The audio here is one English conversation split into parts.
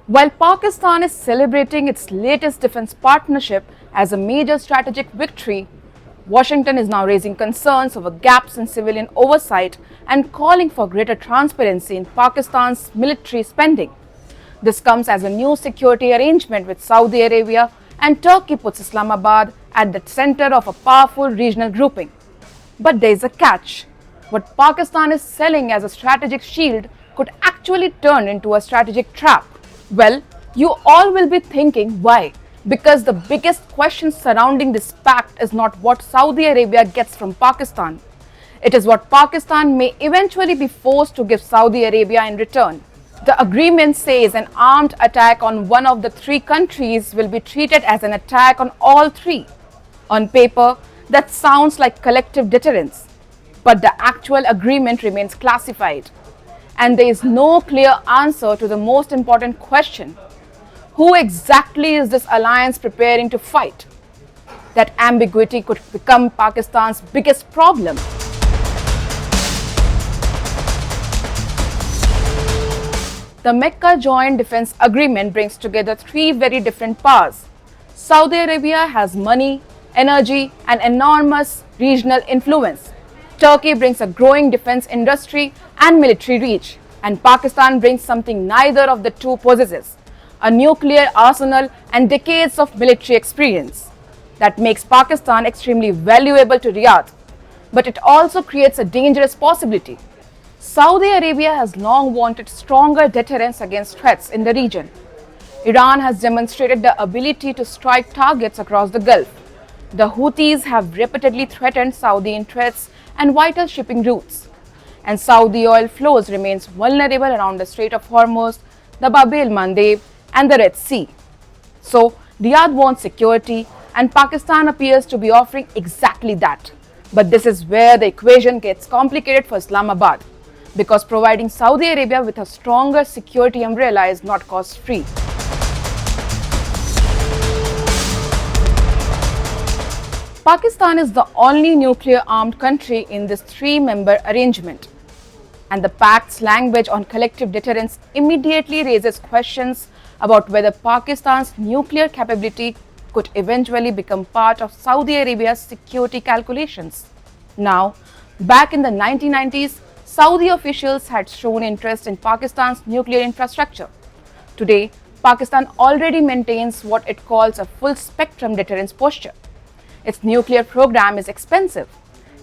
While Pakistan is celebrating its latest defense partnership as a major strategic victory, Washington is now raising concerns over gaps in civilian oversight and calling for greater transparency in Pakistan's military spending. This comes as a new security arrangement with Saudi Arabia, and Turkey puts Islamabad at the center of a powerful regional grouping. But there is a catch. What Pakistan is selling as a strategic shield could actually turn into a strategic trap. Well, you all will be thinking why. Because the biggest question surrounding this pact is not what Saudi Arabia gets from Pakistan. It is what Pakistan may eventually be forced to give Saudi Arabia in return. The agreement says an armed attack on one of the three countries will be treated as an attack on all three. On paper, that sounds like collective deterrence. But the actual agreement remains classified. And there is no clear answer to the most important question. Who exactly is this alliance preparing to fight? That ambiguity could become Pakistan's biggest problem. The Mecca Joint Defense Agreement brings together three very different powers. Saudi Arabia has money, energy, and enormous regional influence. Turkey brings a growing defense industry and military reach, and Pakistan brings something neither of the two possesses: a nuclear arsenal and decades of military experience. That makes Pakistan extremely valuable to Riyadh, but it also creates a dangerous possibility. Saudi Arabia has long wanted stronger deterrence against threats in the region. Iran has demonstrated the ability to strike targets across the Gulf. The Houthis have repeatedly threatened Saudi interests and vital shipping routes. And Saudi oil flows remains vulnerable around the Strait of Hormuz, the Bab el-Mandeb, and the Red Sea. So, Riyadh wants security, and Pakistan appears to be offering exactly that. But this is where the equation gets complicated for Islamabad, because providing Saudi Arabia with a stronger security umbrella is not cost-free. Pakistan is the only nuclear-armed country in this three-member arrangement. And the pact's language on collective deterrence immediately raises questions about whether Pakistan's nuclear capability could eventually become part of Saudi Arabia's security calculations. Now, back in the 1990s, Saudi officials had shown interest in Pakistan's nuclear infrastructure. Today, Pakistan already maintains what it calls a full-spectrum deterrence posture. Its nuclear program is expensive,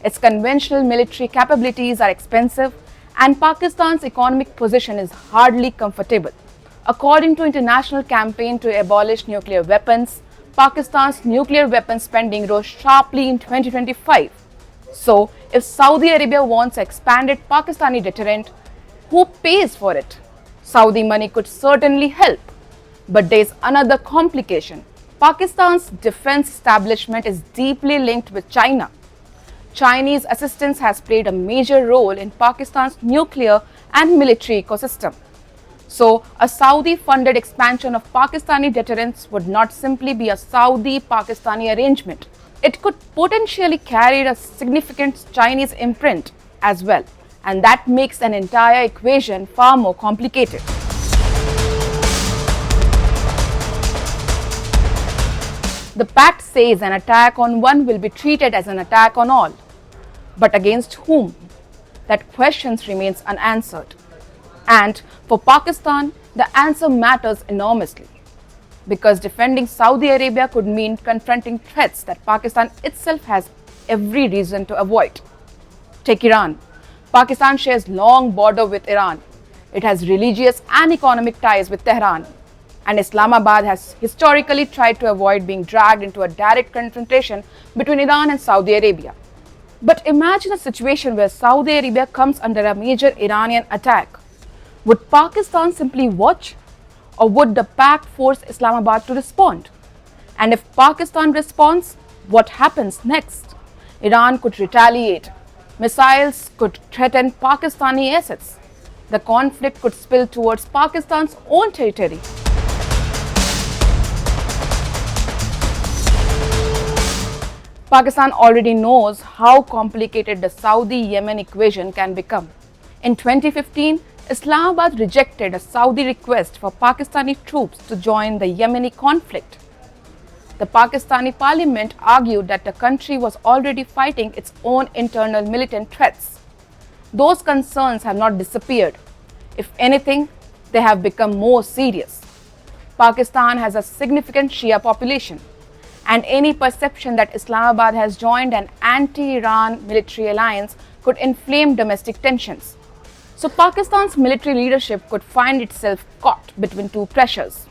its conventional military capabilities are expensive, and Pakistan's economic position is hardly comfortable. According to International Campaign to Abolish Nuclear Weapons, Pakistan's nuclear weapons spending rose sharply in 2025. So, if Saudi Arabia wants an expanded Pakistani deterrent, who pays for it? Saudi money could certainly help. But there is another complication. Pakistan's defense establishment is deeply linked with China. Chinese assistance has played a major role in Pakistan's nuclear and military ecosystem. So, a Saudi-funded expansion of Pakistani deterrence would not simply be a Saudi-Pakistani arrangement. It could potentially carry a significant Chinese imprint as well, and that makes an entire equation far more complicated. The pact says an attack on one will be treated as an attack on all. But against whom? That question remains unanswered. And for Pakistan, the answer matters enormously. Because defending Saudi Arabia could mean confronting threats that Pakistan itself has every reason to avoid. Take Iran. Pakistan shares long border with Iran. It has religious and economic ties with Tehran. And Islamabad has historically tried to avoid being dragged into a direct confrontation between Iran and Saudi Arabia. But imagine a situation where Saudi Arabia comes under a major Iranian attack. Would Pakistan simply watch? Or would the pact force Islamabad to respond? And if Pakistan responds, what happens next? Iran could retaliate. Missiles could threaten Pakistani assets. The conflict could spill towards Pakistan's own territory. Pakistan already knows how complicated the Saudi-Yemen equation can become. In 2015, Islamabad rejected a Saudi request for Pakistani troops to join the Yemeni conflict. The Pakistani parliament argued that the country was already fighting its own internal militant threats. Those concerns have not disappeared. If anything, they have become more serious. Pakistan has a significant Shia population, and any perception that Islamabad has joined an anti-Iran military alliance could inflame domestic tensions. So Pakistan's military leadership could find itself caught between two pressures.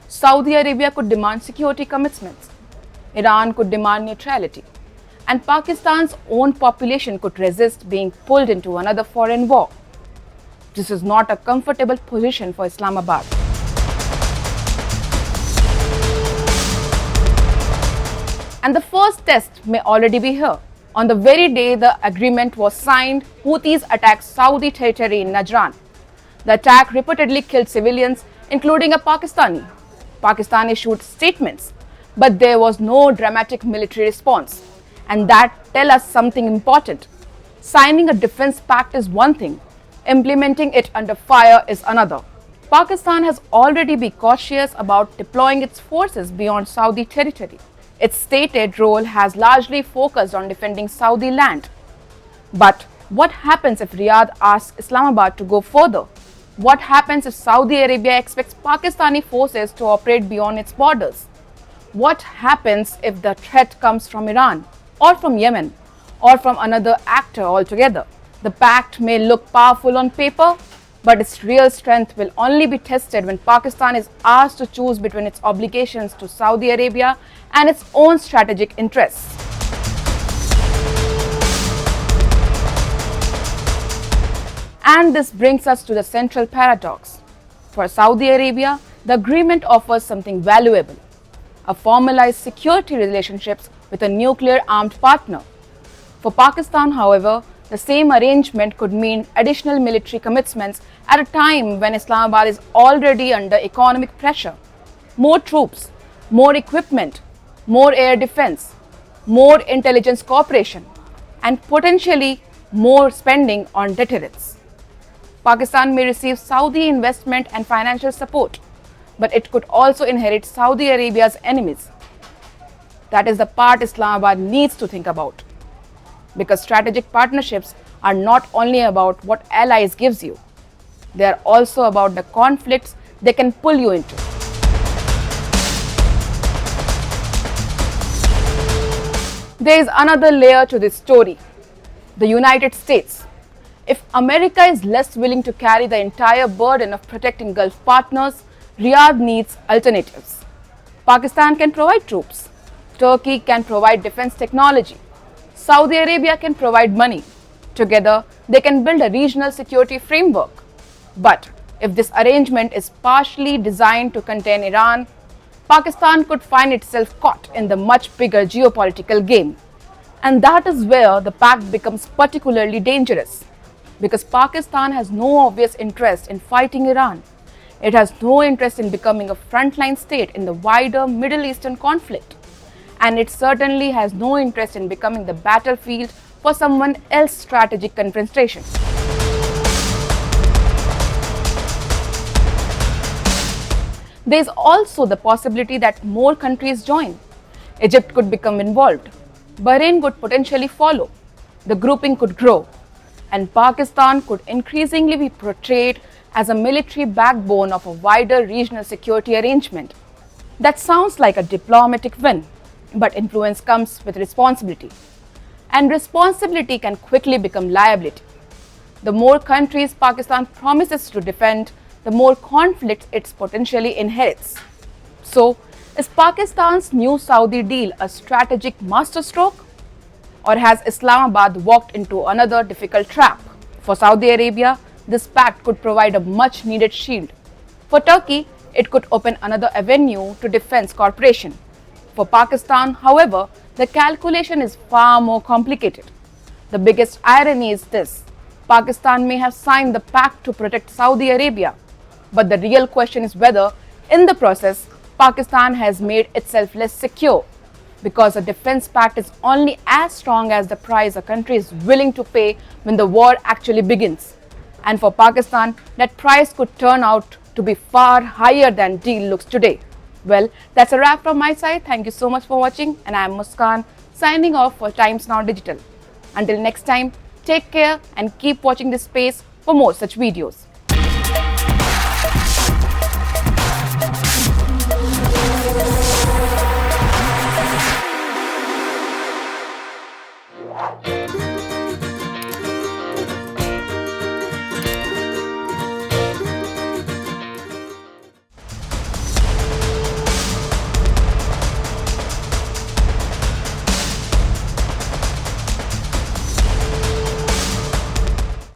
Saudi Arabia could demand security commitments, Iran could demand neutrality, and Pakistan's own population could resist being pulled into another foreign war. This is not a comfortable position for Islamabad. And the first test may already be here. On the very day the agreement was signed, Houthis attacked Saudi territory in Najran. The attack reportedly killed civilians, including a Pakistani. Pakistan issued statements, but there was no dramatic military response. And that tells us something important. Signing a defense pact is one thing, implementing it under fire is another. Pakistan has already been cautious about deploying its forces beyond Saudi territory. Its stated role has largely focused on defending Saudi land. But what happens if Riyadh asks Islamabad to go further? What happens if Saudi Arabia expects Pakistani forces to operate beyond its borders? What happens if the threat comes from Iran, or from Yemen, or from another actor altogether? The pact may look powerful on paper, but its real strength will only be tested when Pakistan is asked to choose between its obligations to Saudi Arabia and its own strategic interests. And this brings us to the central paradox. For Saudi Arabia, the agreement offers something valuable: a formalized security relationships with a nuclear-armed partner. For Pakistan, however, the same arrangement could mean additional military commitments at a time when Islamabad is already under economic pressure. More troops, more equipment, more air defense, more intelligence cooperation, and potentially more spending on deterrence. Pakistan may receive Saudi investment and financial support, but it could also inherit Saudi Arabia's enemies. That is the part Islamabad needs to think about. Because strategic partnerships are not only about what allies gives you, they are also about the conflicts they can pull you into. There is another layer to this story: the United States. If America is less willing to carry the entire burden of protecting Gulf partners, Riyadh needs alternatives. Pakistan can provide troops. Turkey can provide defense technology. Saudi Arabia can provide money. Together, they can build a regional security framework. But if this arrangement is partially designed to contain Iran, Pakistan could find itself caught in the much bigger geopolitical game. And that is where the pact becomes particularly dangerous. Because Pakistan has no obvious interest in fighting Iran. It has no interest in becoming a frontline state in the wider Middle Eastern conflict. And it certainly has no interest in becoming the battlefield for someone else's strategic confrontation. There is also the possibility that more countries join. Egypt could become involved. Bahrain could potentially follow. The grouping could grow. And Pakistan could increasingly be portrayed as a military backbone of a wider regional security arrangement. That sounds like a diplomatic win. But influence comes with responsibility. And responsibility can quickly become liability. The more countries Pakistan promises to defend, the more conflicts it potentially inherits. So, is Pakistan's new Saudi deal a strategic masterstroke? Or has Islamabad walked into another difficult trap? For Saudi Arabia, this pact could provide a much needed shield. For Turkey, it could open another avenue to defense cooperation. For Pakistan, however, the calculation is far more complicated. The biggest irony is this: Pakistan may have signed the pact to protect Saudi Arabia, but the real question is whether, in the process, Pakistan has made itself less secure, because a defense pact is only as strong as the price a country is willing to pay when the war actually begins. And for Pakistan, that price could turn out to be far higher than deal looks today. Well, that's a wrap from my side. Thank you so much for watching, and I am Muskan signing off for Times Now Digital. Until next time, take care and keep watching this space for more such videos.